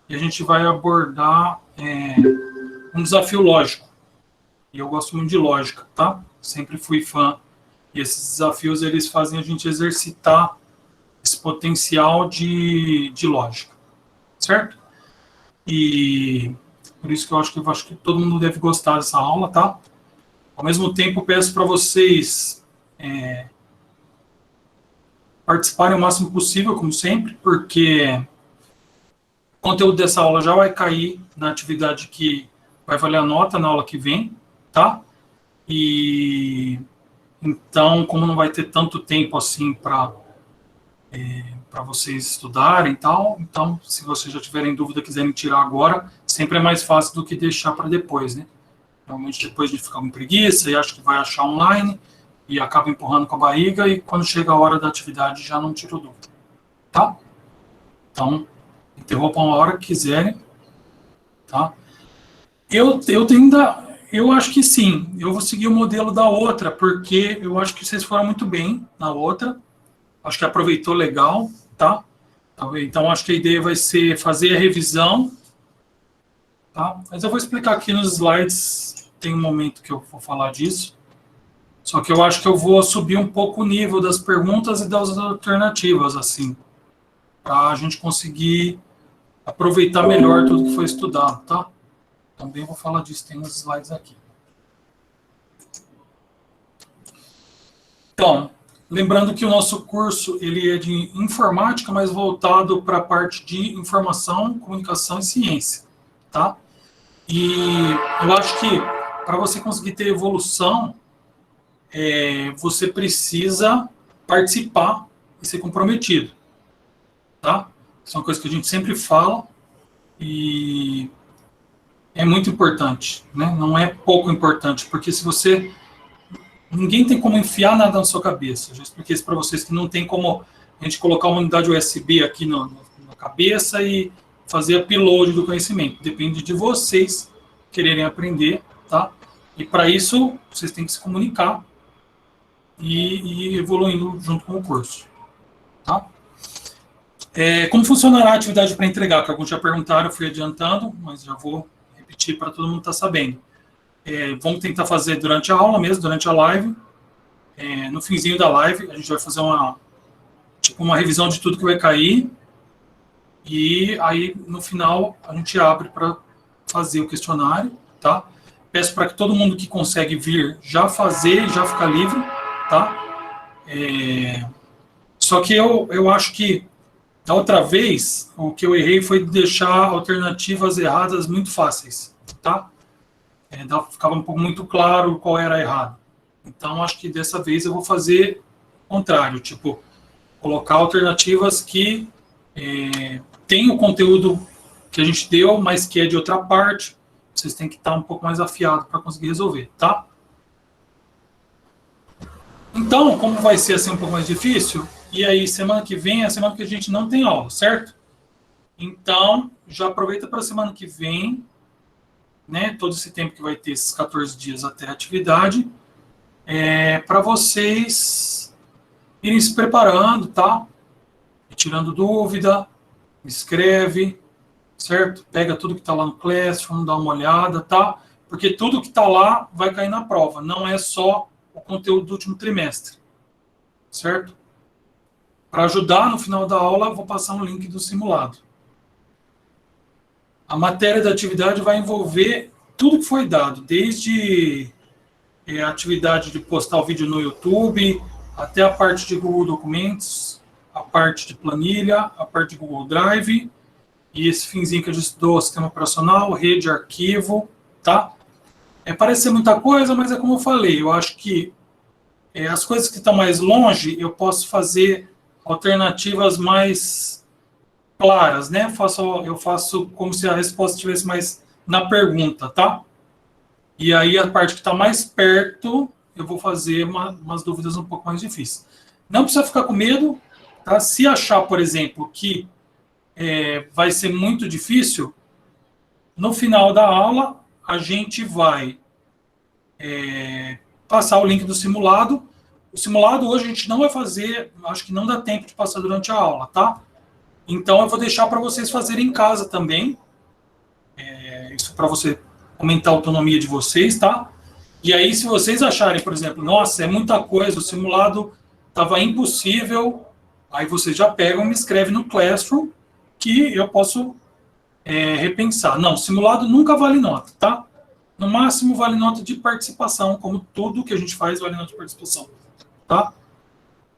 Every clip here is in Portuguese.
e a gente vai abordar um desafio lógico. E eu gosto muito de lógica, tá? Sempre fui fã. E esses desafios, eles fazem a gente exercitar esse potencial de lógica, certo? E por isso que eu acho que todo mundo deve gostar dessa aula, tá? Ao mesmo tempo, peço para vocês participarem o máximo possível, como sempre, porque o conteúdo dessa aula já vai cair na atividade que vai valer a nota na aula que vem, tá? E então, como não vai ter tanto tempo assim para vocês estudarem e tal, então, se vocês já tiverem dúvida, quiserem tirar agora, sempre é mais fácil do que deixar para depois, né? Normalmente depois de ficar com preguiça e acha que vai achar online e acaba empurrando com a barriga e quando chega a hora da atividade já não tira dúvida, tá? Então, interrompam a hora que quiserem, tá? Eu ainda, eu acho que sim, eu vou seguir o modelo da outra, porque eu acho que vocês foram muito bem na outra, acho que aproveitou legal, tá? Então, acho que a ideia vai ser fazer a revisão, tá? Mas eu vou explicar aqui nos slides, tem um momento que eu vou falar disso, só que eu acho que eu vou subir um pouco o nível das perguntas e das alternativas, assim, para a gente conseguir aproveitar melhor tudo que foi estudado, tá? Também vou falar disso, tem uns slides aqui. Então, lembrando que o nosso curso ele é de informática, mas voltado para a parte de informação, comunicação e ciência, tá? E eu acho que para você conseguir ter evolução, você precisa participar e ser comprometido, tá? Isso é uma coisa que a gente sempre fala e é muito importante, né? Não é pouco importante, porque se você ninguém tem como enfiar nada na sua cabeça. Eu já expliquei isso para vocês que não tem como a gente colocar uma unidade USB aqui na cabeça e fazer upload do conhecimento. Depende de vocês quererem aprender, tá? E para isso vocês têm que se comunicar e ir evoluindo junto com o curso, tá? Como funcionará a atividade para entregar? Que alguns já perguntaram, eu fui adiantando, mas já vou repetir para todo mundo estar sabendo. Vamos tentar fazer durante a aula mesmo, durante a live. No finzinho da live, a gente vai fazer uma revisão de tudo que vai cair. E aí, no final, a gente abre para fazer o questionário, tá? Peço para que todo mundo que consegue vir já fazer e já ficar livre, tá? Só que eu acho que, da outra vez, o que eu errei foi deixar alternativas erradas muito fáceis, tá? Ficava um pouco muito claro qual era errado. Então, acho que dessa vez eu vou fazer o contrário, tipo, colocar alternativas que tem o conteúdo que a gente deu, mas que é de outra parte. Vocês têm que estar um pouco mais afiados para conseguir resolver, tá? Então, como vai ser assim um pouco mais difícil, e aí semana que vem é a semana que a gente não tem aula, certo? Então, já aproveita para a semana que vem, né, todo esse tempo que vai ter, esses 14 dias até a atividade, para vocês irem se preparando, tá? Tirando dúvida, escreve, certo? Pega tudo que está lá no Classroom, dá uma olhada, tá? Porque tudo que está lá vai cair na prova, não é só o conteúdo do último trimestre, certo? Para ajudar, no final da aula, eu vou passar um link do simulado. A matéria da atividade vai envolver tudo que foi dado, desde a atividade de postar o vídeo no YouTube, até a parte de Google Documentos, a parte de planilha, a parte de Google Drive, e esse finzinho que a gente estudou, sistema operacional, rede, arquivo, tá? Parece ser muita coisa, mas é como eu falei, eu acho que as coisas que estão mais longe, eu posso fazer alternativas mais claras, né? Eu faço como se a resposta estivesse mais na pergunta, tá? E aí a parte que está mais perto, eu vou fazer umas dúvidas um pouco mais difíceis. Não precisa ficar com medo, tá? Se achar, por exemplo, que vai ser muito difícil, no final da aula a gente vai passar o link do simulado. O simulado hoje a gente não vai fazer, acho que não dá tempo de passar durante a aula, tá? Então, eu vou deixar para vocês fazerem em casa também. Isso para você aumentar a autonomia de vocês, tá? E aí, se vocês acharem, por exemplo, nossa, é muita coisa, o simulado estava impossível, aí vocês já pegam e me escrevem no Classroom, que eu posso repensar. Não, simulado nunca vale nota, tá? No máximo vale nota de participação, como tudo que a gente faz vale nota de participação, tá?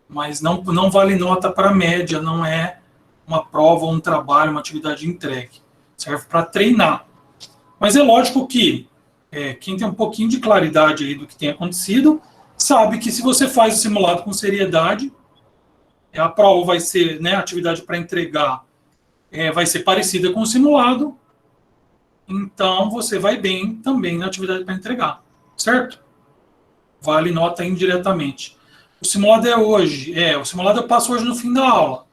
Mas não vale nota para média, não é uma prova, um trabalho, uma atividade entregue. Serve para treinar. Mas é lógico que quem tem um pouquinho de claridade aí do que tem acontecido, sabe que se você faz o simulado com seriedade, a prova vai ser, né, a atividade para entregar vai ser parecida com o simulado, então você vai bem também na atividade para entregar, certo? Vale nota indiretamente. O simulado é hoje, o simulado eu passo hoje no fim da aula,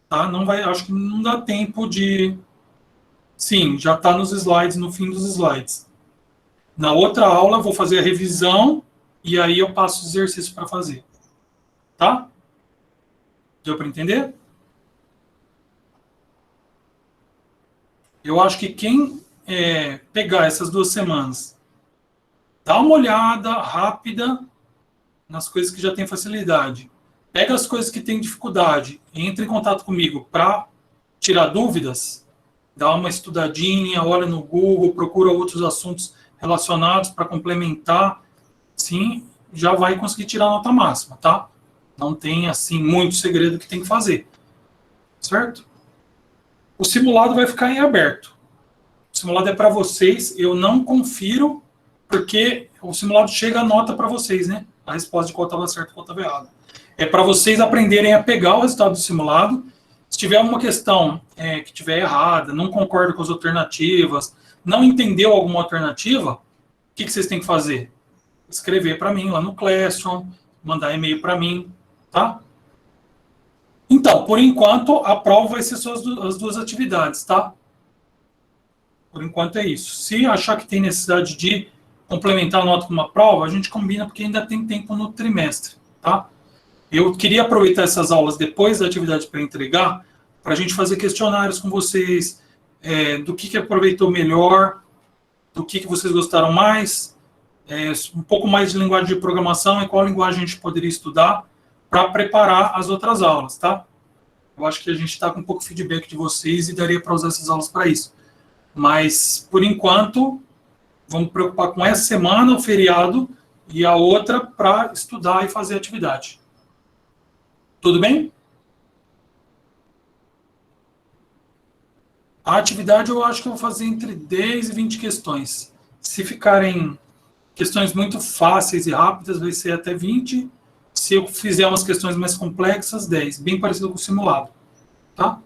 tá? Não vai, acho que não dá tempo de... Sim, já está nos slides, no fim dos slides. Na outra aula eu vou fazer a revisão e aí eu passo os exercícios para fazer, tá? Deu para entender? Eu acho que quem pegar essas 2 semanas, dá uma olhada rápida nas coisas que já tem facilidade, pega as coisas que tem dificuldade, entre em contato comigo para tirar dúvidas, dá uma estudadinha, olha no Google, procura outros assuntos relacionados para complementar, sim, já vai conseguir tirar a nota máxima, tá? Não tem, assim, muito segredo que tem que fazer, certo? O simulado vai ficar em aberto. O simulado é para vocês, eu não confiro, porque o simulado chega a nota para vocês, né? A resposta de qual estava certo e qual estava errado. É para vocês aprenderem a pegar o resultado do simulado. Se tiver alguma questão que estiver errada, não concorda com as alternativas, não entendeu alguma alternativa, o que vocês têm que fazer? Escrever para mim lá no Classroom, mandar e-mail para mim, tá? Então, por enquanto, a prova vai ser só as 2 atividades, tá? Por enquanto é isso. Se achar que tem necessidade de complementar a nota com uma prova, a gente combina, porque ainda tem tempo no trimestre, tá? Eu queria aproveitar essas aulas depois da atividade para entregar, para a gente fazer questionários com vocês, do que aproveitou melhor, do que vocês gostaram mais, um pouco mais de linguagem de programação e qual linguagem a gente poderia estudar para preparar as outras aulas, tá? Eu acho que a gente está com um pouco de feedback de vocês e daria para usar essas aulas para isso. Mas, por enquanto, vamos preocupar com essa semana, o feriado, e a outra para estudar e fazer atividade. Tudo bem? A atividade eu acho que eu vou fazer entre 10 e 20 questões. Se ficarem questões muito fáceis e rápidas, vai ser até 20. Se eu fizer umas questões mais complexas, 10. Bem parecido com o simulado. Tá?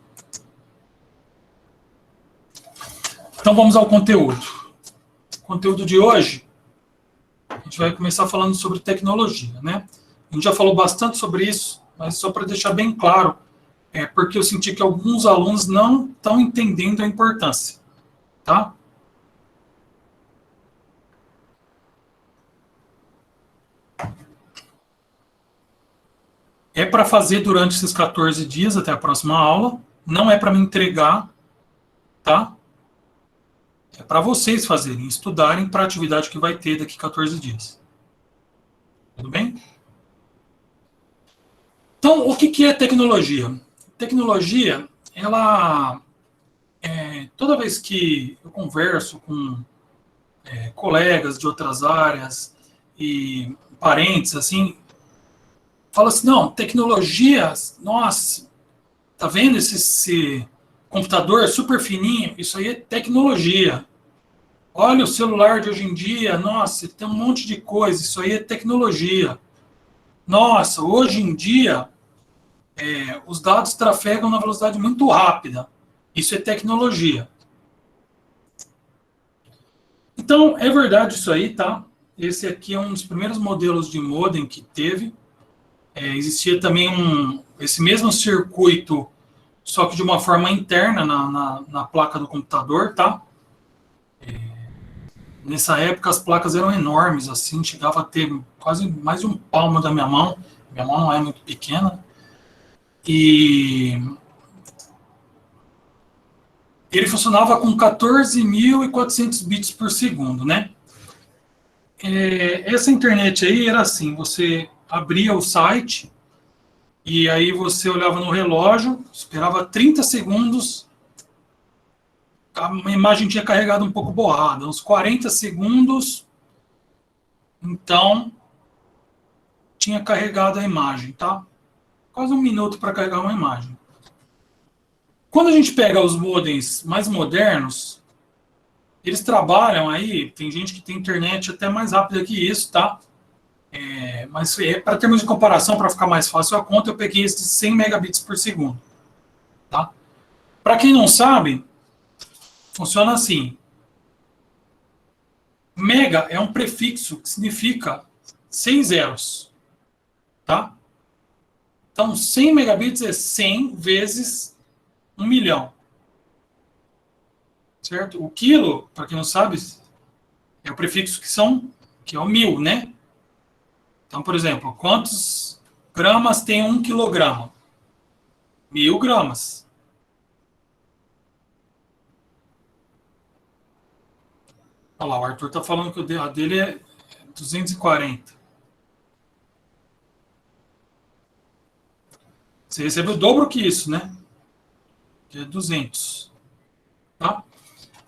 Então vamos ao conteúdo. O conteúdo de hoje, a gente vai começar falando sobre tecnologia, né? A gente já falou bastante sobre isso, mas só para deixar bem claro, porque eu senti que alguns alunos não estão entendendo a importância, tá? É para fazer durante esses 14 dias, até a próxima aula, não é para me entregar, tá? É para vocês fazerem, estudarem para a atividade que vai ter daqui a 14 dias. Tudo bem? Então, o que é tecnologia? Tecnologia, ela... toda vez que eu converso com colegas de outras áreas e parentes, assim, fala assim, não, tecnologia, nossa, tá vendo esse computador super fininho? Isso aí é tecnologia. Olha o celular de hoje em dia, nossa, tem um monte de coisa, isso aí é tecnologia. Nossa, hoje em dia, os dados trafegam na velocidade muito rápida. Isso é tecnologia. Então, é verdade isso aí, tá? Esse aqui é um dos primeiros modelos de modem que teve. Existia também esse mesmo circuito, só que de uma forma interna na placa do computador, tá? Nessa época as placas eram enormes, assim, chegava a ter quase mais de um palmo da minha mão. Minha mão não é muito pequena. E Ele funcionava com 14.400 bits por segundo, né? Essa internet aí era assim, você abria o site e aí você olhava no relógio, esperava 30 segundos, a imagem tinha carregado um pouco borrada, uns 40 segundos, então tinha carregado a imagem, tá? Quase um minuto para carregar uma imagem. Quando a gente pega os modems mais modernos, eles trabalham aí, tem gente que tem internet até mais rápida que isso, tá? Mas para termos de comparação, para ficar mais fácil a conta, eu peguei esse de 100 megabits por segundo, tá? Para quem não sabe, funciona assim. Mega é um prefixo que significa 100 zeros, tá? Então, 100 megabits é 100 vezes 1 milhão, certo? O quilo, para quem não sabe, é o prefixo que é o 1000, né? Então, por exemplo, quantos gramas tem 1 quilograma? 1000 gramas. Olha lá, o Arthur está falando que a dele é 240. Você recebe o dobro que isso, né? Que é 200. Tá?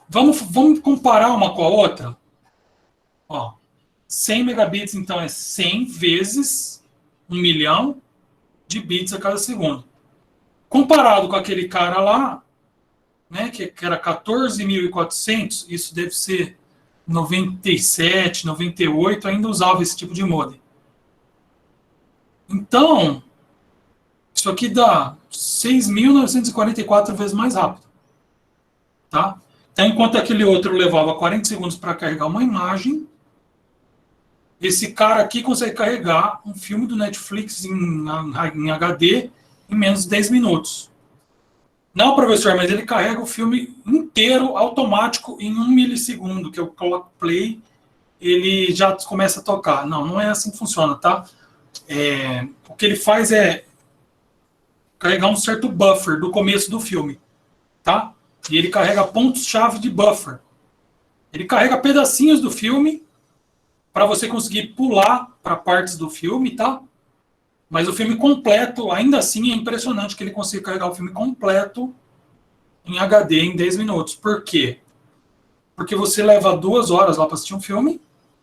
Vamos comparar uma com a outra? Ó, 100 megabits, então, é 100 vezes 1 milhão de bits a cada segundo. Comparado com aquele cara lá, né, que era 14.400, isso deve ser 97, 98, ainda usava esse tipo de modem. Então, isso aqui dá 6.944 vezes mais rápido. Tá? Então, enquanto aquele outro levava 40 segundos para carregar uma imagem, esse cara aqui consegue carregar um filme do Netflix em HD em menos de 10 minutos. Não, professor, mas ele carrega o filme inteiro automático em 1 milissegundo, que eu coloco play, ele já começa a tocar. Não, não é assim que funciona, tá? O que ele faz é carregar um certo buffer do começo do filme, tá? E ele carrega pontos-chave de buffer. Ele carrega pedacinhos do filme para você conseguir pular para partes do filme, tá? Mas o filme completo, ainda assim, é impressionante que ele consiga carregar o filme completo em HD em 10 minutos. Por quê? Porque você leva 2 horas lá para assistir um filme,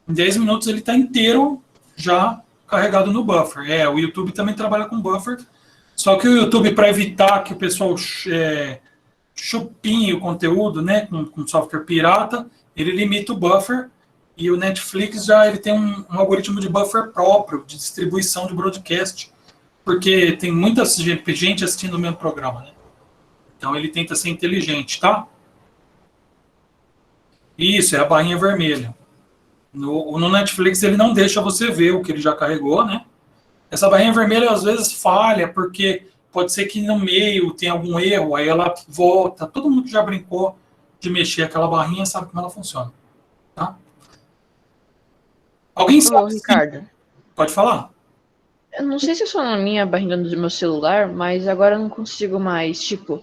em 10 minutos ele está inteiro já carregado no buffer. O YouTube também trabalha com buffer, só que o YouTube, para evitar que o pessoal chupinhe o conteúdo, né, com software pirata, ele limita o buffer. E o Netflix ele tem um algoritmo de buffer próprio, de distribuição de broadcast, porque tem muita gente assistindo o mesmo programa, né? Então ele tenta ser inteligente, tá? Isso, é a barrinha vermelha. No Netflix ele não deixa você ver o que ele já carregou, né? Essa barrinha vermelha às vezes falha, porque pode ser que no meio tem algum erro, aí ela volta. Todo mundo que já brincou de mexer aquela barrinha sabe como ela funciona, tá? Alguém sabe? Ô, Ricardo, Pode falar. eu não sei se é só na minha barrinha do meu celular, mas agora eu não consigo mais, tipo,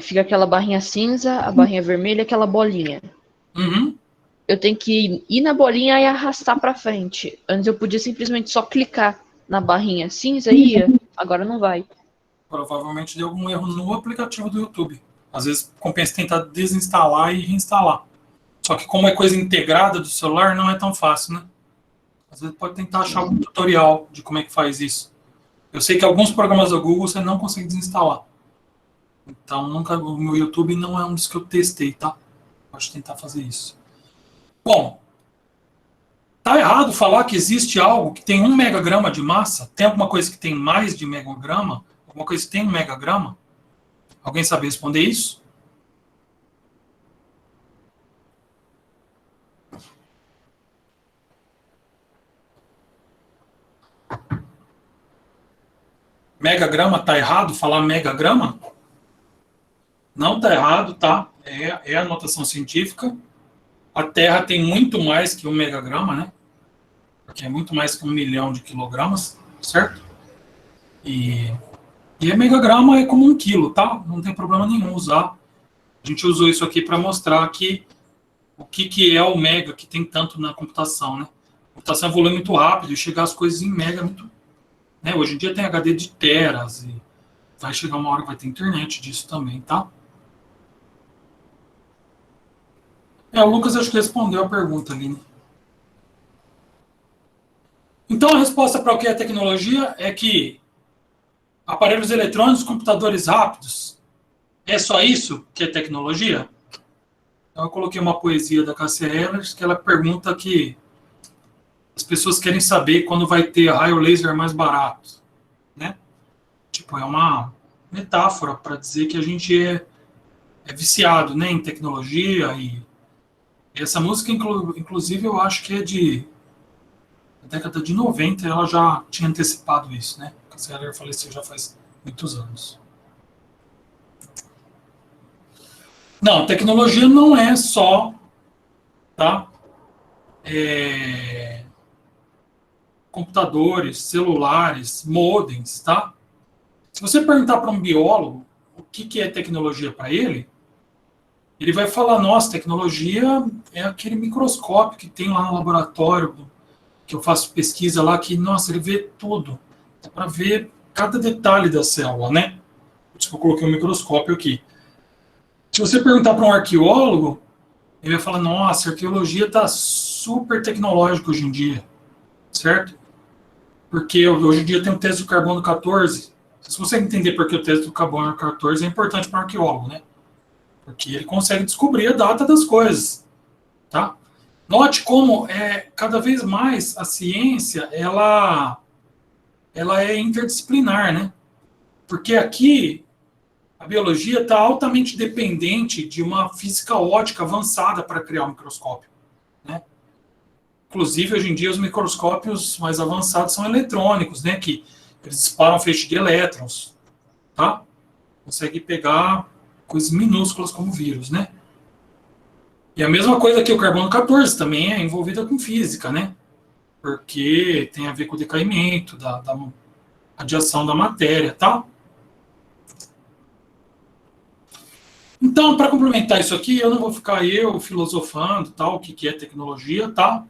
fica aquela barrinha cinza, a barrinha vermelha e aquela bolinha. Uhum. Eu tenho que ir na bolinha e arrastar pra frente. Antes eu podia simplesmente só clicar na barrinha cinza e ia. Agora não vai. Provavelmente deu algum erro no aplicativo do YouTube. Às vezes compensa tentar desinstalar e reinstalar. Só que como é coisa integrada do celular, não é tão fácil, né? Às vezes pode tentar achar algum tutorial de como é que faz isso. Eu sei que alguns programas da Google você não consegue desinstalar. Então, o meu YouTube não é um dos que eu testei, tá? Pode tentar fazer isso. Bom, tá errado falar que existe algo que tem 1 megagrama de massa? Tem alguma coisa que tem mais de megagrama? Alguma coisa que tem 1 megagrama? Alguém sabe responder isso? Megagrama, tá errado falar megagrama? Não tá errado, tá? É a notação científica. A Terra tem muito mais que 1 megagrama, né? Porque é muito mais que 1 milhão de quilogramas, certo? E a megagrama é como 1 quilo, tá? Não tem problema nenhum usar. A gente usou isso aqui para mostrar que o que é o mega, que tem tanto na computação, né? A computação evolui muito rápido e chegar as coisas em mega muito... Né? Hoje em dia tem HD de teras e vai chegar uma hora que vai ter internet disso também, tá? O Lucas acho que respondeu a pergunta ali, né? Então a resposta para o que é tecnologia é que aparelhos eletrônicos, computadores rápidos, é só isso que é tecnologia? Então eu coloquei uma poesia da Cássia Eller, que ela pergunta que as pessoas querem saber quando vai ter raio laser mais barato, né? Tipo, é uma metáfora para dizer que a gente é viciado, né, em tecnologia e essa música, inclusive, eu acho que é de da década de 90, ela já tinha antecipado isso, né? A Cássia Eller faleceu já faz muitos anos. Não, tecnologia não é só, tá? Computadores, celulares, modems, tá? Se você perguntar para um biólogo o que é tecnologia para ele vai falar, nossa, tecnologia é aquele microscópio que tem lá no laboratório, que eu faço pesquisa lá, que, nossa, ele vê tudo. Dá para ver cada detalhe da célula, né? Tipo, eu coloquei um microscópio aqui. Se você perguntar para um arqueólogo, ele vai falar, nossa, a arqueologia está super tecnológica hoje em dia, certo? Porque hoje em dia tem o teste do carbono 14. Se você entender por que o teste do carbono 14 é importante para o arqueólogo, né? Porque ele consegue descobrir a data das coisas, tá? Note como cada vez mais a ciência ela é interdisciplinar, né? Porque aqui a biologia está altamente dependente de uma física ótica avançada para criar um microscópio, né? Inclusive, hoje em dia, os microscópios mais avançados são eletrônicos, né? Que eles disparam feixe de elétrons, tá? Consegue pegar coisas minúsculas como vírus, né? E a mesma coisa que o carbono 14 também é envolvida com física, né? Porque tem a ver com o decaimento, da radiação da matéria, tá? Então, para complementar isso aqui, eu não vou ficar filosofando, tal, o que é tecnologia, tá?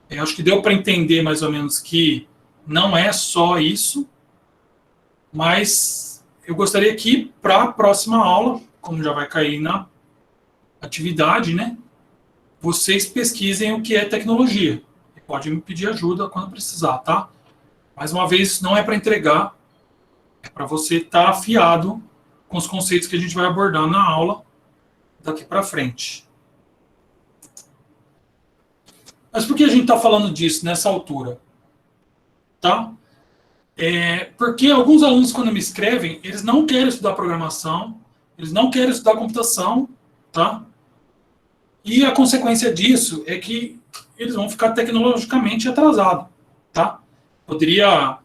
Eu acho que deu para entender mais ou menos que não é só isso, mas eu gostaria que para a próxima aula, como já vai cair na atividade, né, vocês pesquisem o que é tecnologia. E pode me pedir ajuda quando precisar, tá? Mais uma vez, não é para entregar, é para você estar afiado com os conceitos que a gente vai abordar na aula daqui para frente. Mas por que a gente está falando disso nessa altura? Tá? Porque alguns alunos, quando me escrevem, eles não querem estudar programação, eles não querem estudar computação, tá? E a consequência disso é que eles vão ficar tecnologicamente atrasados, tá? Poderia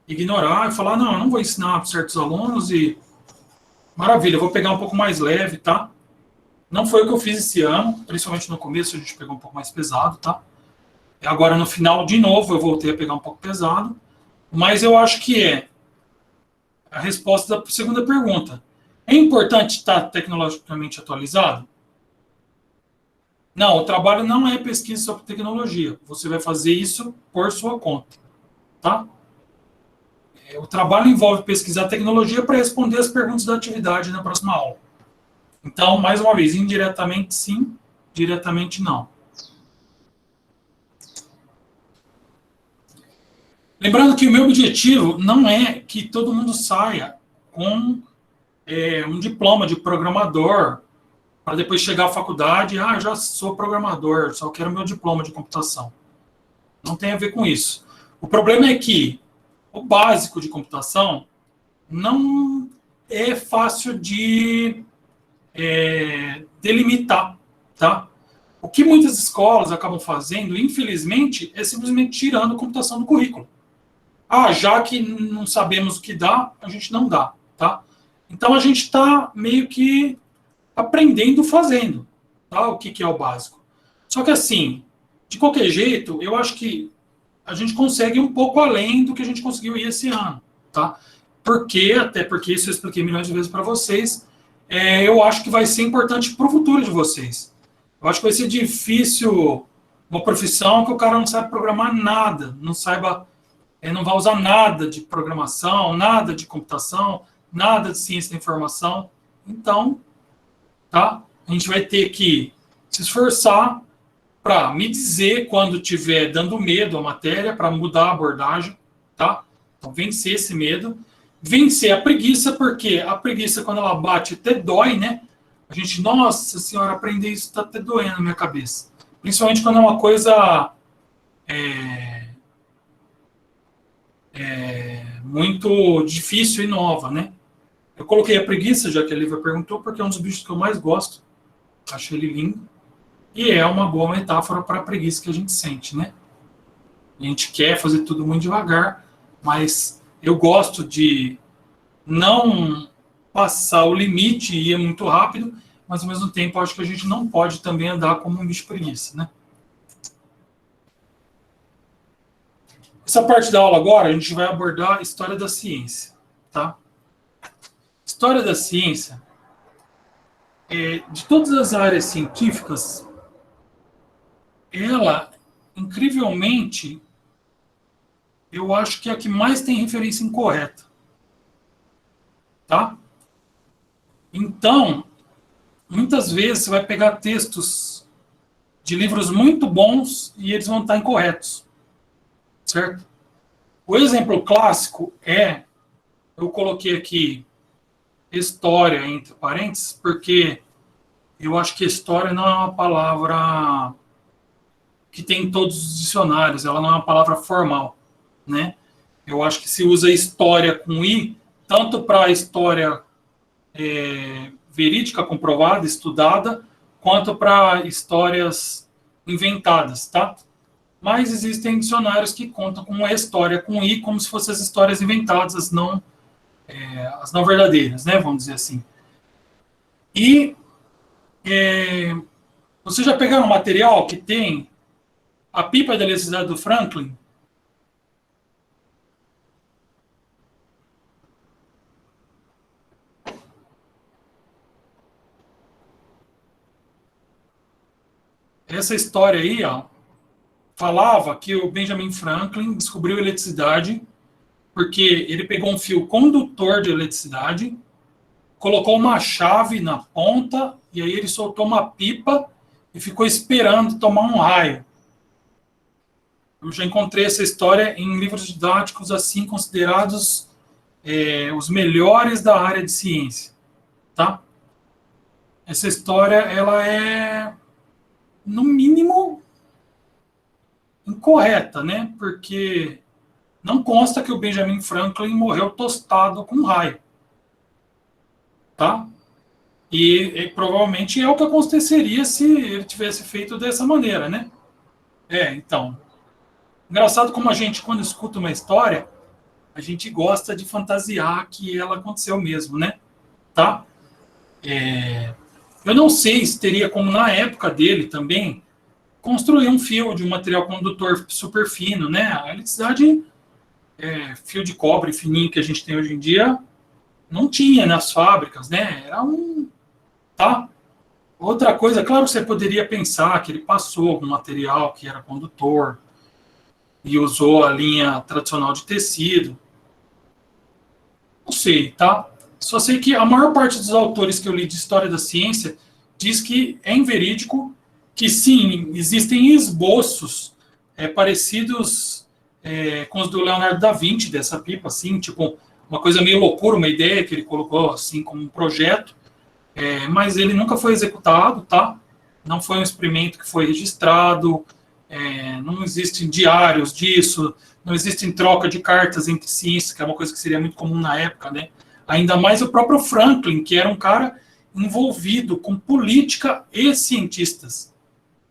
ignorar e falar, não, eu não vou ensinar para certos alunos e maravilha, eu vou pegar um pouco mais leve, tá? Não foi o que eu fiz esse ano, principalmente no começo a gente pegou um pouco mais pesado, tá? Agora no final, de novo, eu voltei a pegar um pouco pesado, mas eu acho que a resposta da segunda pergunta. É importante estar tecnologicamente atualizado? Não, o trabalho não é pesquisa sobre tecnologia. Você vai fazer isso por sua conta, tá? O trabalho envolve pesquisar tecnologia para responder as perguntas da atividade na próxima aula. Então, mais uma vez, indiretamente sim, diretamente não. Lembrando que o meu objetivo não é que todo mundo saia com um diploma de programador para depois chegar à faculdade e, já sou programador, só quero meu diploma de computação. Não tem a ver com isso. O problema é que o básico de computação não é fácil de delimitar, tá? O que muitas escolas acabam fazendo, infelizmente, é simplesmente tirando a computação do currículo. Já que não sabemos o que dá, a gente não dá, tá? Então a gente está meio que aprendendo fazendo, tá? O que é o básico. Só que assim, de qualquer jeito, eu acho que a gente consegue ir um pouco além do que a gente conseguiu ir esse ano, tá? Até porque isso eu expliquei milhões de vezes para vocês, eu acho que vai ser importante para o futuro de vocês. Eu acho que vai ser difícil uma profissão que o cara não sabe programar nada, não vai usar nada de programação, nada de computação, nada de ciência da informação. Então, tá? A gente vai ter que se esforçar para me dizer quando estiver dando medo a matéria, para mudar a abordagem, tá? Então, vencer esse medo. Vencer a preguiça, porque a preguiça, quando ela bate, até dói, né? A gente, nossa senhora, aprender isso está até doendo na minha cabeça. Principalmente quando é uma coisa muito difícil e nova, né? Eu coloquei a preguiça, já que a Lívia perguntou, porque é um dos bichos que eu mais gosto. Acho ele lindo. E é uma boa metáfora para a preguiça que a gente sente, né? A gente quer fazer tudo muito devagar, mas eu gosto de não passar o limite e ir muito rápido, mas ao mesmo tempo acho que a gente não pode também andar como um bicho preguiça, né? Essa parte da aula agora, a gente vai abordar a história da ciência, tá? História da ciência, de todas as áreas científicas, ela, incrivelmente, eu acho que é a que mais tem referência incorreta, tá? Então, muitas vezes você vai pegar textos de livros muito bons e eles vão estar incorretos, certo? O exemplo clássico eu coloquei aqui história entre parênteses, porque eu acho que história não é uma palavra que tem em todos os dicionários, ela não é uma palavra formal, né? Eu acho que se usa história com i, tanto para a história verídica, comprovada, estudada, quanto para histórias inventadas, tá? Mas existem dicionários que contam com a história com i, como se fossem as histórias inventadas, as não verdadeiras, né? Vamos dizer assim. E vocês já pegaram um material que tem a pipa da eletricidade do Franklin? Essa história aí, ó, falava que o Benjamin Franklin descobriu a eletricidade porque ele pegou um fio condutor de eletricidade, colocou uma chave na ponta e aí ele soltou uma pipa e ficou esperando tomar um raio. Eu já encontrei essa história em livros didáticos assim considerados os melhores da área de ciência, tá? Essa história ela é no mínimo incorreta, né? Porque não consta que o Benjamin Franklin morreu tostado com raio, tá? E provavelmente é o que aconteceria se ele tivesse feito dessa maneira, né? Então. Engraçado como a gente, quando escuta uma história, a gente gosta de fantasiar que ela aconteceu mesmo, né? Tá? Eu não sei se teria como, na época dele também, construir um fio de um material condutor super fino, né? A eletricidade, fio de cobre fininho que a gente tem hoje em dia, não tinha nas fábricas, né? Era tá? Outra coisa, claro que você poderia pensar que ele passou algum material que era condutor e usou a linha tradicional de tecido. Não sei, tá? Só sei que a maior parte dos autores que eu li de história da ciência diz que é inverídico, que sim, existem esboços parecidos com os do Leonardo da Vinci, dessa pipa, assim, tipo, uma coisa meio loucura, uma ideia que ele colocou, assim, como um projeto, mas ele nunca foi executado, tá? Não foi um experimento que foi registrado, não existem diários disso, não existem troca de cartas entre ciências, que é uma coisa que seria muito comum na época, né? Ainda mais o próprio Franklin, que era um cara envolvido com política e cientistas.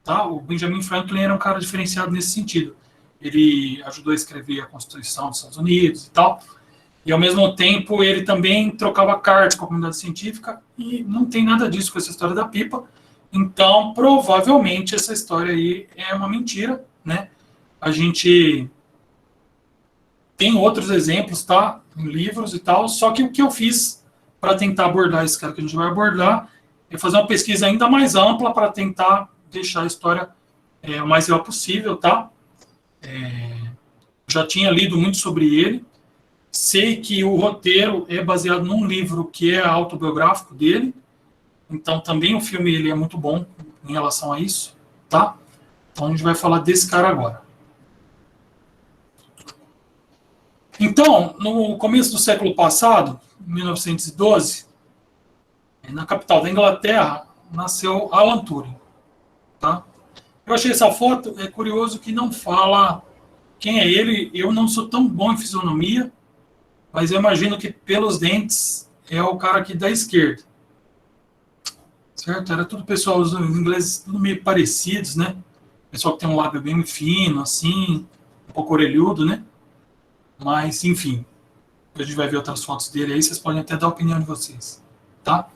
Tá? O Benjamin Franklin era um cara diferenciado nesse sentido. Ele ajudou a escrever a Constituição dos Estados Unidos e tal, e ao mesmo tempo ele também trocava cartas com a comunidade científica, e não tem nada disso com essa história da pipa. Então, provavelmente, essa história aí é uma mentira, né? A gente tem outros exemplos, tá? Em livros e tal, só que o que eu fiz para tentar abordar esse cara que a gente vai abordar, é fazer uma pesquisa ainda mais ampla para tentar deixar a história o mais real possível, tá? Já tinha lido muito sobre ele, sei que o roteiro é baseado num livro que é autobiográfico dele, então também o filme ele é muito bom em relação a isso, tá? Então a gente vai falar desse cara agora. Então, no começo do século passado, 1912, na capital da Inglaterra, nasceu Alan Turing, tá? Eu achei essa foto, é curioso que não fala quem é ele. Eu não sou tão bom em fisionomia, mas eu imagino que pelos dentes é o cara aqui da esquerda. Certo? Era tudo pessoal, os ingleses tudo meio parecidos, né? Pessoal que tem um lábio bem fino, assim, um pouco orelhudo, né? Mas, enfim, a gente vai ver outras fotos dele aí, vocês podem até dar a opinião de vocês, tá?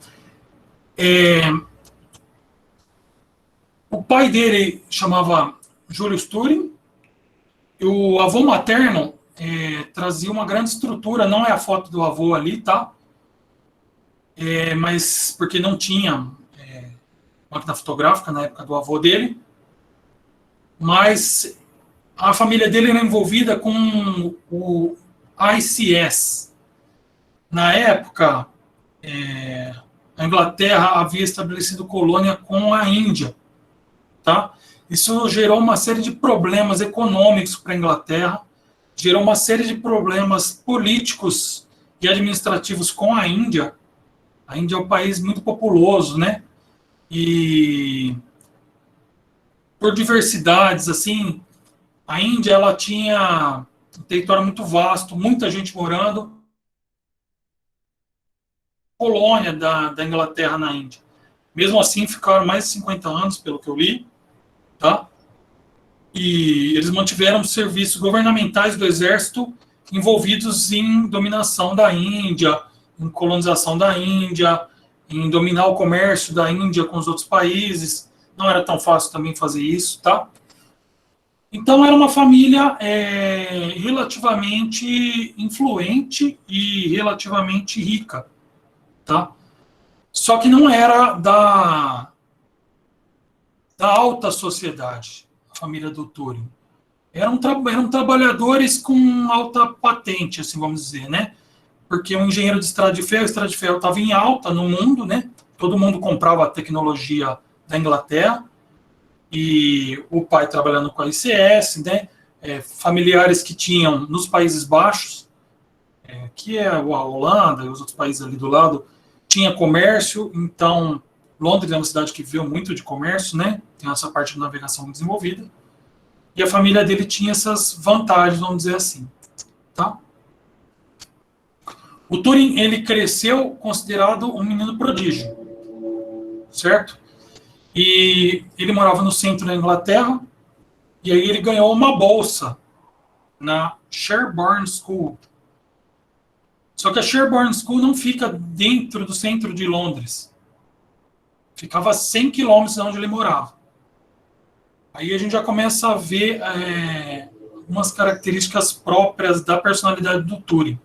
O pai dele chamava Julius Turing, e o avô materno trazia uma grande estrutura, não é a foto do avô ali, tá? Mas porque não tinha máquina fotográfica na época do avô dele, mas a família dele era envolvida com o ICS. Na época, a Inglaterra havia estabelecido colônia com a Índia, tá? Isso gerou uma série de problemas econômicos para a Inglaterra, gerou uma série de problemas políticos e administrativos com a Índia. A Índia é um país muito populoso, né? E por diversidades, assim, a Índia ela tinha um território muito vasto, muita gente morando, colônia da Inglaterra na Índia. Mesmo assim, ficaram mais de 50 anos, pelo que eu li, tá? E eles mantiveram serviços governamentais do exército envolvidos em dominação da Índia, em colonização da Índia, em dominar o comércio da Índia com os outros países. Não era tão fácil também fazer isso, tá? Então, era uma família relativamente influente e relativamente rica, tá? Só que não era da alta sociedade, a família do Turing. Eram trabalhadores com alta patente, assim, vamos dizer, né? Porque um engenheiro de estrada de ferro estava em alta no mundo, né? Todo mundo comprava a tecnologia da Inglaterra, e o pai trabalhando com a ICS, né? Familiares que tinham nos Países Baixos, que é a Holanda e os outros países ali do lado, tinha comércio. Então Londres é uma cidade que viveu muito de comércio, né? Tem essa parte de navegação desenvolvida, e a família dele tinha essas vantagens, vamos dizer assim, tá? O Turing, ele cresceu considerado um menino prodígio, certo? E ele morava no centro da Inglaterra, e aí ele ganhou uma bolsa na Sherborne School. Só que a Sherborne School não fica dentro do centro de Londres. Ficava a 100 quilômetros de onde ele morava. Aí a gente já começa a ver umas características próprias da personalidade do Turing.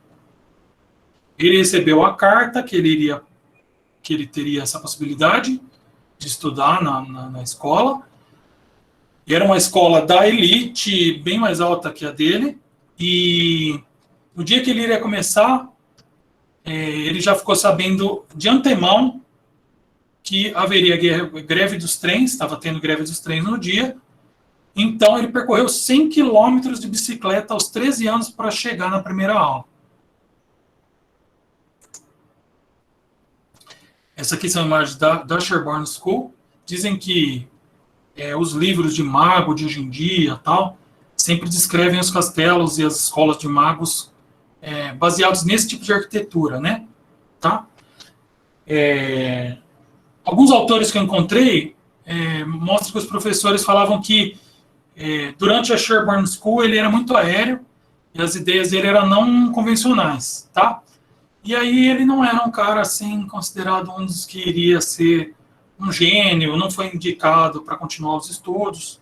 Ele recebeu a carta que ele teria essa possibilidade de estudar na escola. E era uma escola da elite, bem mais alta que a dele. E no dia que ele iria começar, ele já ficou sabendo de antemão que haveria greve dos trens, estava tendo greve dos trens no dia. Então ele percorreu 100 quilômetros de bicicleta aos 13 anos para chegar na primeira aula. Essa aqui são imagens da Sherborne School. Dizem que os livros de mago de hoje em dia tal, sempre descrevem os castelos e as escolas de magos baseados nesse tipo de arquitetura, né? Tá? Alguns autores que eu encontrei mostram que os professores falavam que durante a Sherborne School ele era muito aéreo e as ideias dele eram não convencionais, tá? E aí ele não era um cara assim considerado um dos que iria ser um gênio, não foi indicado para continuar os estudos.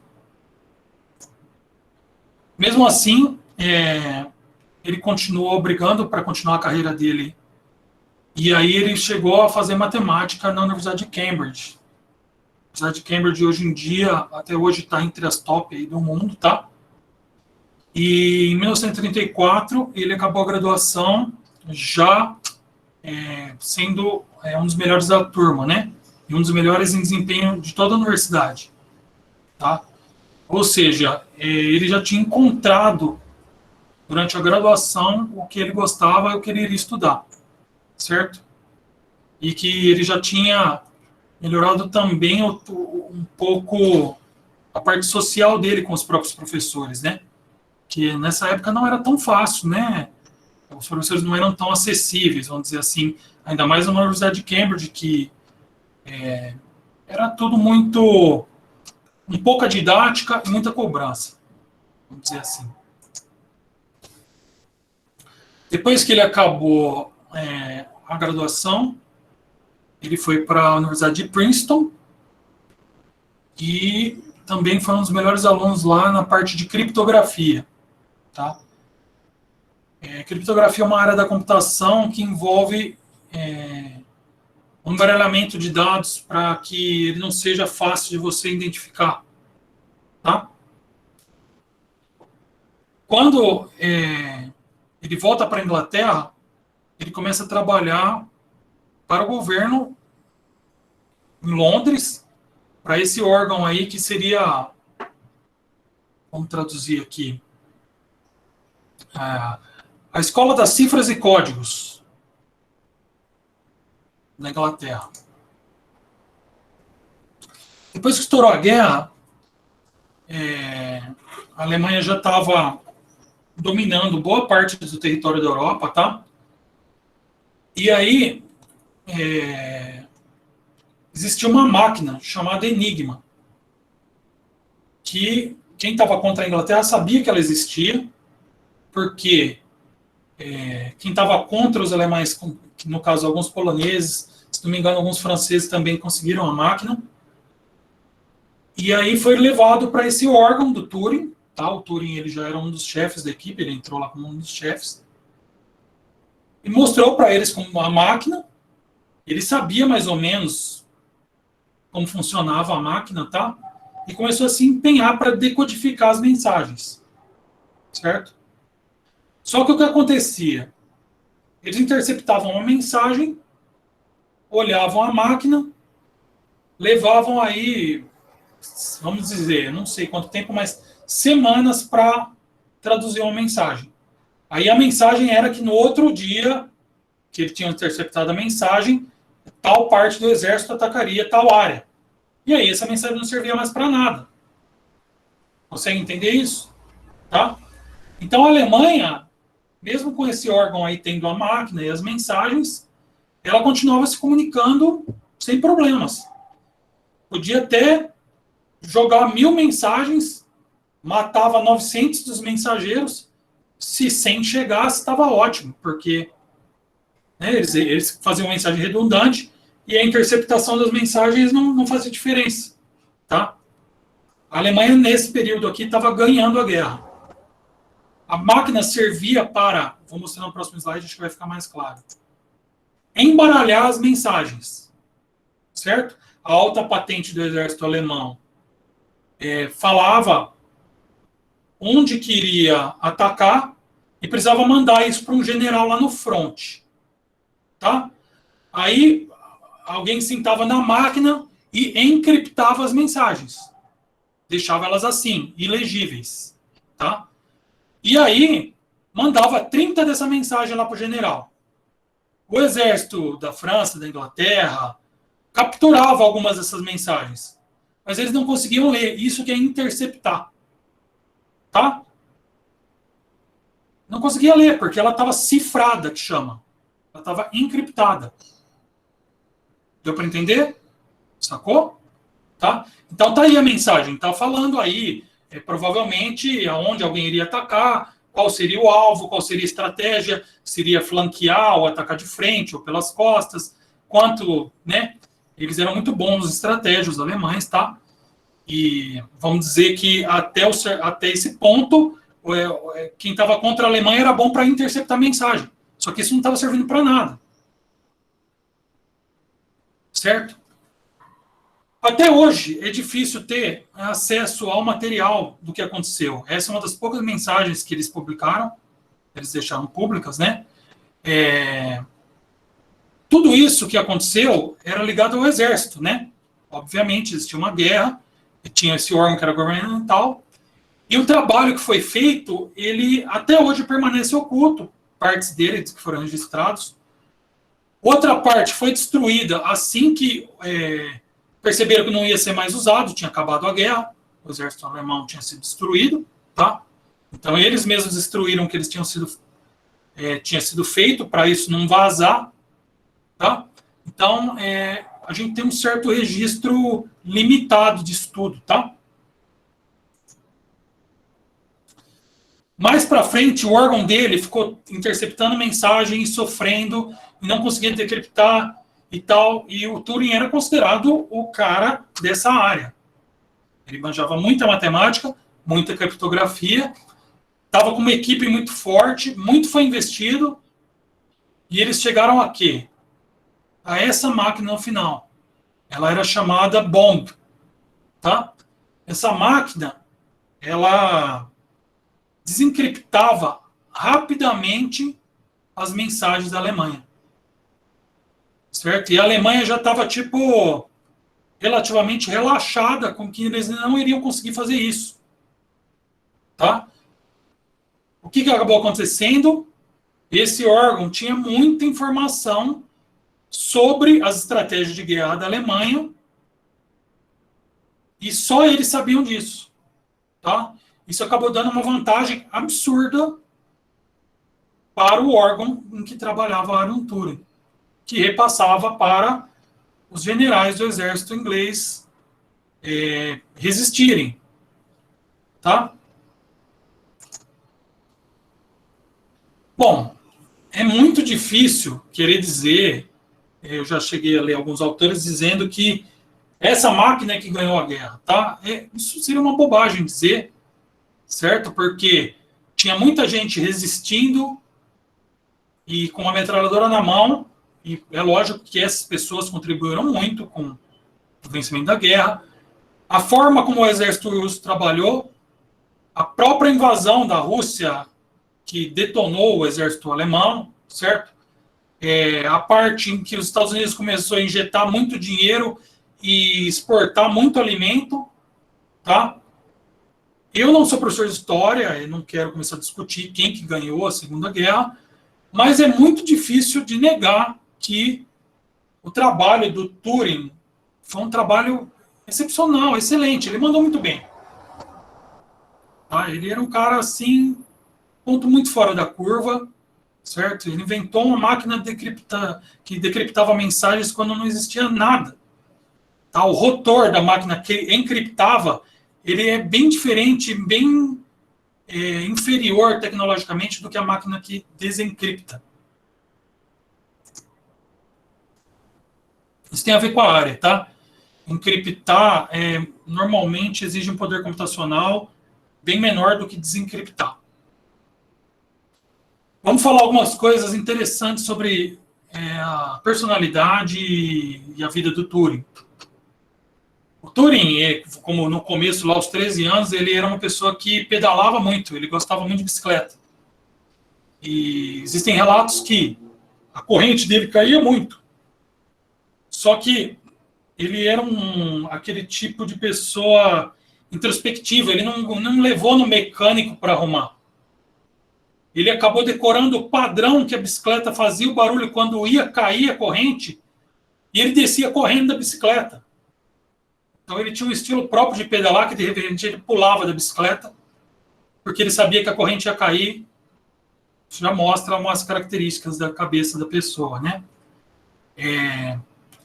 Mesmo assim, ele continuou brigando para continuar a carreira dele E aí ele chegou a fazer matemática na Universidade de Cambridge. A Universidade de Cambridge hoje em dia, até hoje está entre as top aí do mundo, tá? E em 1934 ele acabou a graduação já sendo um dos melhores da turma, né? E um dos melhores em desempenho de toda a universidade, tá? Ou seja, ele já tinha encontrado durante a graduação o que ele gostava e o que ele iria estudar, certo? E que ele já tinha melhorado também um pouco a parte social dele com os próprios professores, né? Que nessa época não era tão fácil, né? Os professores não eram tão acessíveis, vamos dizer assim, ainda mais na Universidade de Cambridge, que era tudo muito, um pouca didática e muita cobrança, vamos dizer assim. Depois que ele acabou a graduação, ele foi para a Universidade de Princeton e também foi um dos melhores alunos lá na parte de criptografia, tá? Criptografia é uma área da computação que envolve um embaralhamento de dados para que ele não seja fácil de você identificar, tá? Quando ele volta para a Inglaterra, ele começa a trabalhar para o governo em Londres, para esse órgão aí que seria, vamos traduzir aqui, a Escola das Cifras e Códigos na Inglaterra. Depois que estourou a guerra, a Alemanha já estava dominando boa parte do território da Europa, tá? E aí existia uma máquina chamada Enigma, que quem estava contra a Inglaterra sabia que ela existia, porque quem estava contra os alemães, no caso alguns poloneses, se não me engano alguns franceses também conseguiram a máquina, e aí foi levado para esse órgão do Turing, tá? O Turing ele já era um dos chefes da equipe, ele entrou lá como um dos chefes, e mostrou para eles como uma máquina. Ele sabia mais ou menos como funcionava a máquina, tá? E começou a se empenhar para decodificar as mensagens, certo? Só que o que acontecia? Eles interceptavam uma mensagem, olhavam a máquina, levavam aí, vamos dizer, não sei quanto tempo, mas semanas para traduzir uma mensagem. Aí a mensagem era que no outro dia que ele tinha interceptado a mensagem, tal parte do exército atacaria tal área. E aí essa mensagem não servia mais para nada. Consegue entender isso? Tá? Então a Alemanha, mesmo com esse órgão aí tendo a máquina e as mensagens, ela continuava se comunicando sem problemas. Podia até jogar 1000 mensagens, matava 900 dos mensageiros, se 100 chegasse, estava ótimo, porque eles faziam mensagem redundante e a interceptação das mensagens não fazia diferença. Tá? A Alemanha, nesse período aqui, estava ganhando a guerra. A máquina servia para, vou mostrar no próximo slide, acho que vai ficar mais claro, embaralhar as mensagens, certo? A alta patente do exército alemão falava onde queria atacar e precisava mandar isso para um general lá no front, tá? Aí alguém sentava na máquina e encriptava as mensagens, deixava elas assim, ilegíveis, tá? E aí mandava 30 dessa mensagem lá para o general. O exército da França, da Inglaterra, capturava algumas dessas mensagens, mas eles não conseguiam ler. Isso que é interceptar. Tá? Não conseguia ler, porque ela estava cifrada, que chama. Ela estava encriptada. Deu para entender? Sacou? Tá? Então tá aí a mensagem. Tá falando aí, provavelmente, aonde alguém iria atacar, qual seria o alvo, qual seria a estratégia, seria flanquear ou atacar de frente ou pelas costas, quanto, né? Eles eram muito bons nos estratégias, os alemães, tá? E vamos dizer que até esse ponto, quem estava contra a Alemanha era bom para interceptar a mensagem. Só que isso não estava servindo para nada. certo? Até hoje é difícil ter acesso ao material do que aconteceu. Essa é uma das poucas mensagens que eles publicaram, eles deixaram públicas, né? Tudo isso que aconteceu era ligado ao exército, né? Obviamente, existia uma guerra, tinha esse órgão que era governamental, e o trabalho que foi feito, ele até hoje permanece oculto, partes dele que foram registrados. Outra parte foi destruída assim que perceberam que não ia ser mais usado, tinha acabado a guerra, o exército alemão tinha sido destruído, tá? Então eles mesmos destruíram o que eles tinha sido feito para isso não vazar, tá? Então a gente tem um certo registro limitado de estudo, tá? Mais para frente, o órgão dele ficou interceptando mensagens, sofrendo, e não conseguia decriptar e tal. E o Turing era considerado o cara dessa área. Ele manjava muita matemática, muita criptografia, estava com uma equipe muito forte, muito foi investido, e eles chegaram a quê? A essa máquina no final. Ela era chamada Bomb, tá? Essa máquina, ela desencriptava rapidamente as mensagens da Alemanha. Certo? E a Alemanha já estava, tipo, relativamente relaxada com que eles não iriam conseguir fazer isso. Tá? O que acabou acontecendo? Esse órgão tinha muita informação sobre as estratégias de guerra da Alemanha e só eles sabiam disso. Tá? Isso acabou dando uma vantagem absurda para o órgão em que trabalhava Alan Turing, que repassava para os generais do exército inglês resistirem. Tá? Bom, é muito difícil querer dizer, eu já cheguei a ler alguns autores dizendo que essa máquina é que ganhou a guerra. Tá? Isso seria uma bobagem dizer, certo? Porque tinha muita gente resistindo e com a metralhadora na mão, e é lógico que essas pessoas contribuíram muito com o vencimento da guerra. A forma como o exército russo trabalhou, a própria invasão da Rússia, que detonou o exército alemão, certo? A parte em que os Estados Unidos começou a injetar muito dinheiro e exportar muito alimento, tá? Eu não sou professor de história, eu não quero começar a discutir quem que ganhou a Segunda Guerra, mas é muito difícil de negar que o trabalho do Turing foi um trabalho excepcional, excelente. Ele mandou muito bem. Tá? Ele era um cara, assim, ponto muito fora da curva, certo? Ele inventou uma máquina que decriptava mensagens quando não existia nada. Tá? O rotor da máquina que encriptava, ele é bem diferente, bem inferior tecnologicamente do que a máquina que desencripta. Isso tem a ver com a área, tá? Encriptar normalmente exige um poder computacional bem menor do que desencriptar. Vamos falar algumas coisas interessantes sobre a personalidade e a vida do Turing. O Turing, como no começo, lá aos 13 anos, ele era uma pessoa que pedalava muito, ele gostava muito de bicicleta. E existem relatos que a corrente dele caía muito. Só que ele era aquele tipo de pessoa introspectiva, ele não levou no mecânico para arrumar. Ele acabou decorando o padrão que a bicicleta fazia o barulho quando ia cair a corrente, e ele descia correndo da bicicleta. Então ele tinha um estilo próprio de pedalar, que de repente ele pulava da bicicleta, porque ele sabia que a corrente ia cair. Isso já mostra umas características da cabeça da pessoa, né?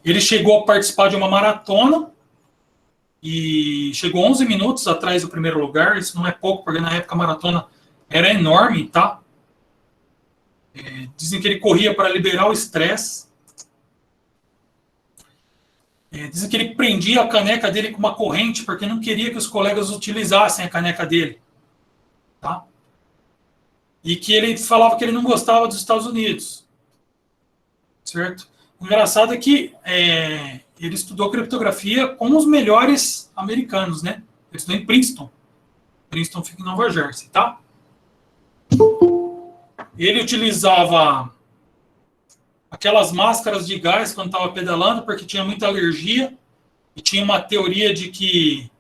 Ele chegou a participar de uma maratona e chegou 11 minutos atrás do primeiro lugar. Isso não é pouco, porque na época a maratona era enorme, tá? Dizem que ele corria para liberar o estresse. Dizem que ele prendia a caneca dele com uma corrente porque não queria que os colegas utilizassem a caneca dele. Tá? E que ele falava que ele não gostava dos Estados Unidos. Certo? O engraçado é que ele estudou criptografia com os melhores americanos, né? Ele estudou em Princeton. Princeton fica em Nova Jersey, tá? Ele utilizava aquelas máscaras de gás quando estava pedalando, porque tinha muita alergia, e tinha uma teoria de que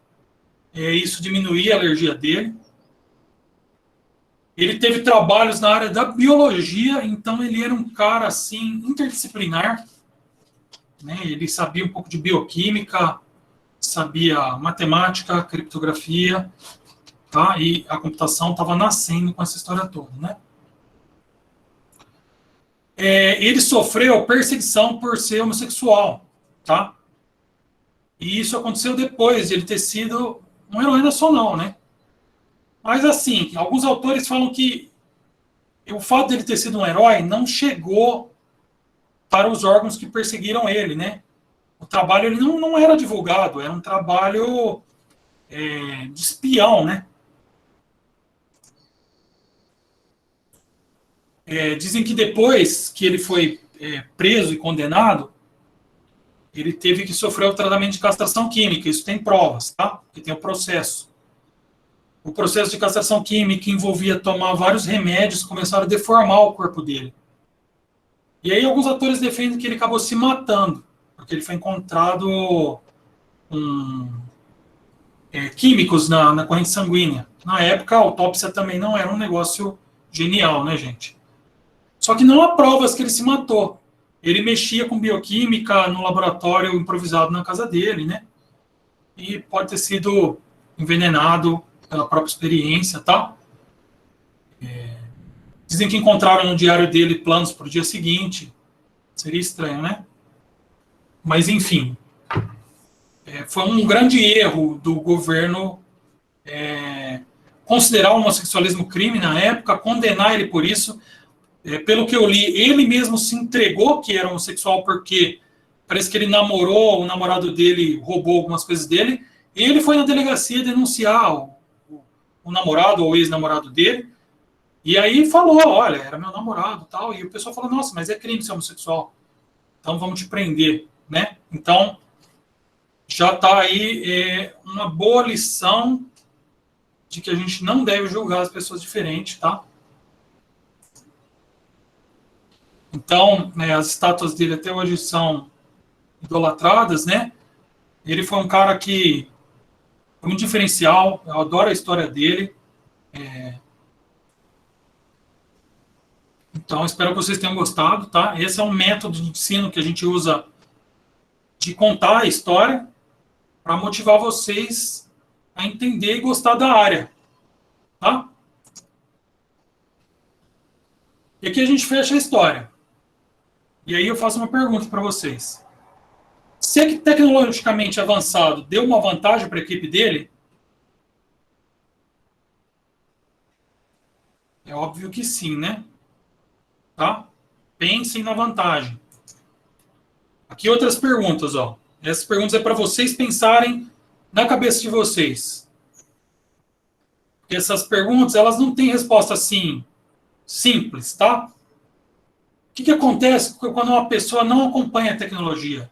isso diminuía a alergia dele. Ele teve trabalhos na área da biologia, então ele era um cara assim interdisciplinar, né? Ele sabia um pouco de bioquímica, sabia matemática, criptografia, tá? E a computação estava nascendo com essa história toda, né? Ele sofreu perseguição por ser homossexual, tá? E isso aconteceu depois de ele ter sido um herói nacional, né? Mas, assim, alguns autores falam que o fato dele ter sido um herói não chegou para os órgãos que perseguiram ele, né? O trabalho ele não era divulgado, era um trabalho de espião, né? Dizem que depois que ele foi preso e condenado, ele teve que sofrer o tratamento de castração química. Isso tem provas, tá? Porque tem o processo. O processo de castração química envolvia tomar vários remédios, começaram a deformar o corpo dele. E aí alguns autores defendem que ele acabou se matando, porque ele foi encontrado químicos na corrente sanguínea. Na época, a autópsia também não era um negócio genial, né, gente? Só que não há provas que ele se matou. Ele mexia com bioquímica no laboratório improvisado na casa dele, né? E pode ter sido envenenado pela própria experiência, tá? Dizem que encontraram no diário dele planos para o dia seguinte. Seria estranho, né? Mas, enfim. Foi um grande erro do governo considerar o homossexualismo crime na época, condenar ele por isso. Pelo que eu li, ele mesmo se entregou que era homossexual porque parece que ele namorou, o namorado dele roubou algumas coisas dele, e ele foi na delegacia denunciar o namorado ou o ex-namorado dele, e aí falou, olha, era meu namorado e tal, e o pessoal falou, nossa, mas é crime ser homossexual, então vamos te prender, né? Então, já está aí uma boa lição de que a gente não deve julgar as pessoas diferentes, tá? Então, as estátuas dele até hoje são idolatradas, né? Ele foi um cara que foi um diferencial, eu adoro a história dele. Então, espero que vocês tenham gostado, tá? Esse é um método de ensino que a gente usa de contar a história para motivar vocês a entender e gostar da área, tá? E aqui a gente fecha a história. E aí eu faço uma pergunta para vocês. Ser tecnologicamente avançado deu uma vantagem para a equipe dele? É óbvio que sim, né? Tá? Pensem na vantagem. Aqui outras perguntas, ó. Essas perguntas é para vocês pensarem na cabeça de vocês. Porque essas perguntas, elas não têm resposta assim, simples, tá? O que acontece quando uma pessoa não acompanha a tecnologia?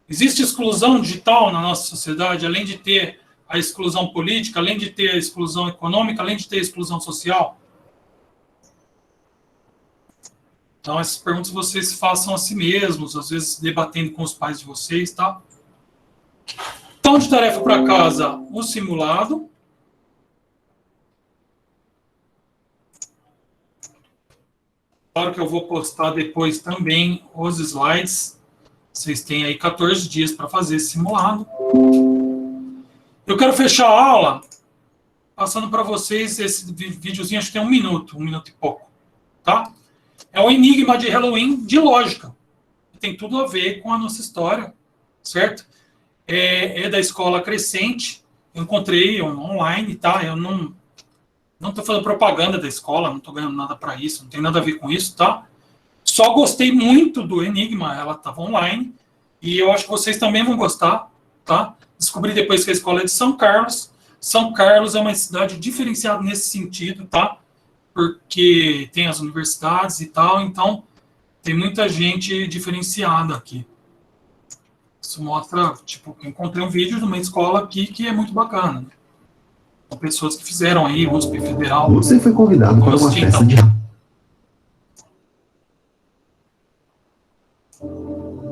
Existe exclusão digital na nossa sociedade, além de ter a exclusão política, além de ter a exclusão econômica, além de ter a exclusão social? Então, essas perguntas vocês façam a si mesmos, às vezes debatendo com os pais de vocês, tá? Então, de tarefa para casa, o simulado. Claro que eu vou postar depois também os slides. Vocês têm aí 14 dias para fazer esse simulado. Eu quero fechar a aula passando para vocês esse videozinho, acho que tem 1 minuto e pouco, tá? É o enigma de Halloween de lógica. Tem tudo a ver com a nossa história, certo? É da Escola Crescente. Eu encontrei online, tá? Eu não estou fazendo propaganda da escola, não estou ganhando nada para isso, não tem nada a ver com isso, tá? Só gostei muito do enigma, ela estava online, e eu acho que vocês também vão gostar, tá? Descobri depois que a escola é de São Carlos. São Carlos é uma cidade diferenciada nesse sentido, tá? Porque tem as universidades e tal, então tem muita gente diferenciada aqui, Isso mostra, tipo, eu encontrei um vídeo de uma escola aqui que é muito bacana. Com pessoas que fizeram aí, USP Federal. Você foi convidado para uma festa de...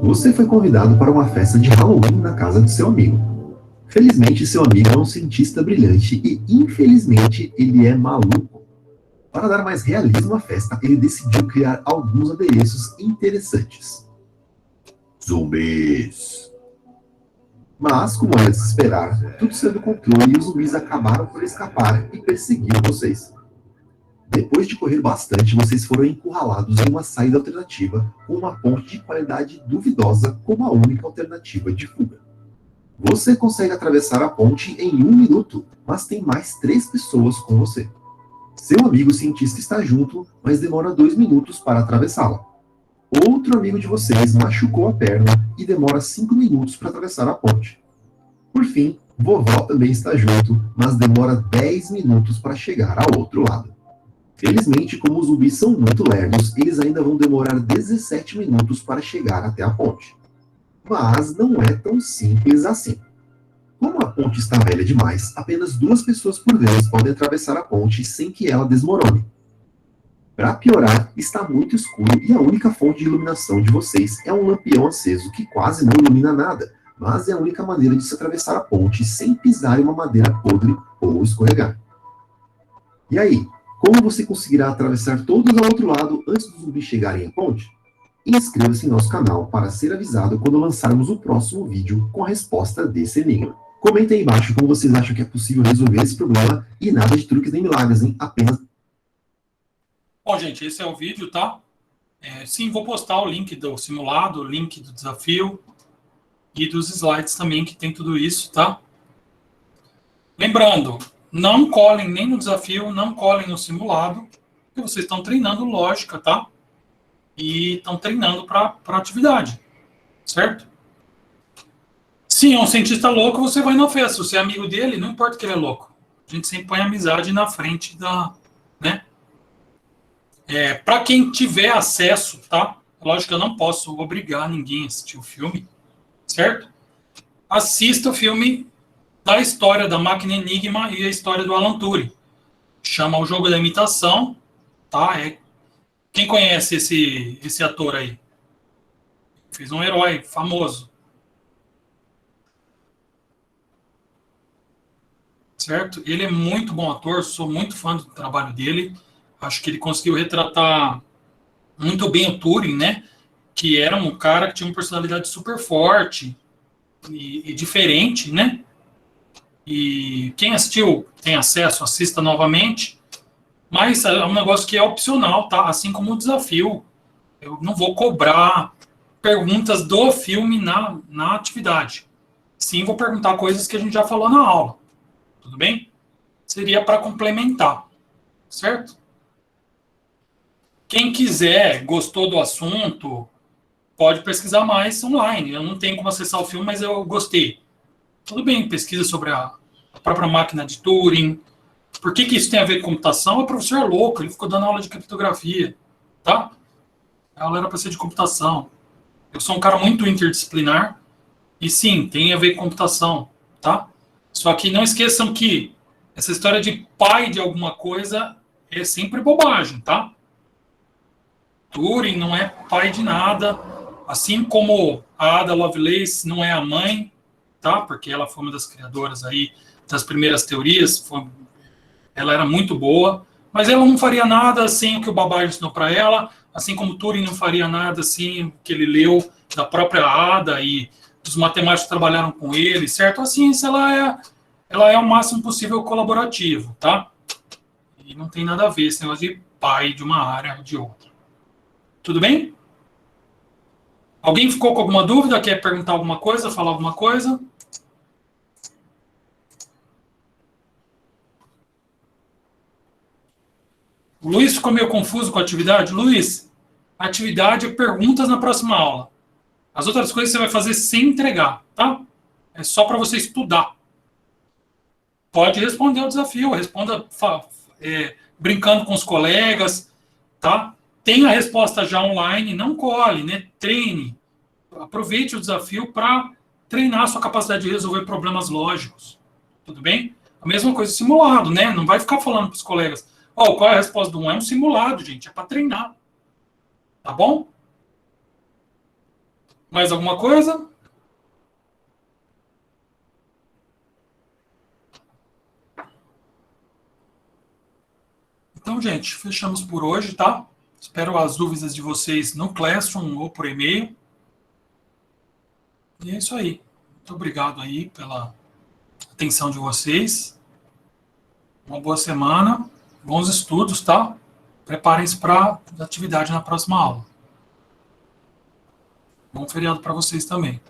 Você foi convidado para uma festa de Halloween na casa do seu amigo. Felizmente, seu amigo é um cientista brilhante e, infelizmente, ele é maluco. Para dar mais realismo à festa, ele decidiu criar alguns adereços interessantes. Zumbis. Mas, como era de se esperar, tudo saiu do controle e os zumbis acabaram por escapar e perseguiram vocês. Depois de correr bastante, vocês foram encurralados em uma saída alternativa com uma ponte de qualidade duvidosa como a única alternativa de fuga. Você consegue atravessar a ponte em 1 minuto, mas tem mais 3 pessoas com você. Seu amigo cientista está junto, mas demora 2 minutos para atravessá-la. Outro amigo de vocês machucou a perna e demora 5 minutos para atravessar a ponte. Por fim, vovó também está junto, mas demora 10 minutos para chegar ao outro lado. Felizmente, como os zumbis são muito lerdos, eles ainda vão demorar 17 minutos para chegar até a ponte. Mas não é tão simples assim. Como a ponte está velha demais, apenas 2 pessoas por vez podem atravessar a ponte sem que ela desmorone. Para piorar, está muito escuro e a única fonte de iluminação de vocês é um lampião aceso que quase não ilumina nada, mas é a única maneira de se atravessar a ponte sem pisar em uma madeira podre ou escorregar. E aí, como você conseguirá atravessar todos ao outro lado antes dos zumbis chegarem à ponte? Inscreva-se em nosso canal para ser avisado quando lançarmos o próximo vídeo com a resposta desse enigma. Comentem aí embaixo como vocês acham que é possível resolver esse problema e nada de truques nem milagres, hein? Apenas... Bom, gente, esse é o vídeo, tá? Sim, vou postar o link do simulado, o link do desafio e dos slides também, que tem tudo isso, tá? Lembrando, não colhem nem no desafio, não colhem no simulado, porque vocês estão treinando lógica, tá? E estão treinando para atividade, certo? Se é um cientista louco, você vai na festa. Se você é amigo dele, não importa que ele é louco. A gente sempre põe a amizade na frente da... né? Para quem tiver acesso, tá? Lógico que eu não posso obrigar ninguém a assistir o filme, certo? Assista o filme da história da Máquina Enigma e a história do Alan Turing. Chama O Jogo da Imitação, tá? Quem conhece esse ator aí? Fez um herói famoso. Certo? Ele é muito bom ator, sou muito fã do trabalho dele. Acho que ele conseguiu retratar muito bem o Turing, né? Que era um cara que tinha uma personalidade super forte e diferente, né? E quem assistiu, tem acesso, assista novamente. Mas é um negócio que é opcional, tá? Assim como o desafio. Eu não vou cobrar perguntas do filme na atividade. Sim, vou perguntar coisas que a gente já falou na aula. Tudo bem? Seria para complementar. Certo? Quem quiser, gostou do assunto, pode pesquisar mais online. Eu não tenho como acessar o filme, mas eu gostei. Tudo bem, pesquisa sobre a própria máquina de Turing. Por que isso tem a ver com computação? O professor é louco, ele ficou dando aula de criptografia, tá? A aula era para ser de computação. Eu sou um cara muito interdisciplinar e sim, tem a ver com computação, tá? Só que não esqueçam que essa história de pai de alguma coisa é sempre bobagem, tá? Turing não é pai de nada, assim como a Ada Lovelace não é a mãe, tá? Porque ela foi uma das criadoras aí das primeiras teorias, ela era muito boa, mas ela não faria nada sem o que o babá ensinou para ela, assim como Turing não faria nada sem o que ele leu da própria Ada e dos matemáticos que trabalharam com ele, certo? A ciência, ela é o máximo possível colaborativo, tá? E não tem nada a ver esse negócio de pai de uma área ou de outra. Tudo bem? Alguém ficou com alguma dúvida? Quer perguntar alguma coisa? Falar alguma coisa? O Luiz ficou meio confuso com a atividade. Luiz, a atividade é perguntas na próxima aula. As outras coisas você vai fazer sem entregar, tá? É só para você estudar. Pode responder ao desafio, responda brincando com os colegas, tá? Tem a resposta já online, não colhe, né? Treine. Aproveite o desafio para treinar a sua capacidade de resolver problemas lógicos. Tudo bem? A mesma coisa simulado, né? Não vai ficar falando para os colegas, ó, qual é a resposta do 1? É um simulado, gente, é para treinar. Tá bom? Mais alguma coisa? Então, gente, fechamos por hoje, tá? Espero as dúvidas de vocês no Classroom ou por e-mail. E é isso aí. Muito obrigado aí pela atenção de vocês. Uma boa semana, bons estudos, tá? Preparem-se para a atividade na próxima aula. Bom feriado para vocês também.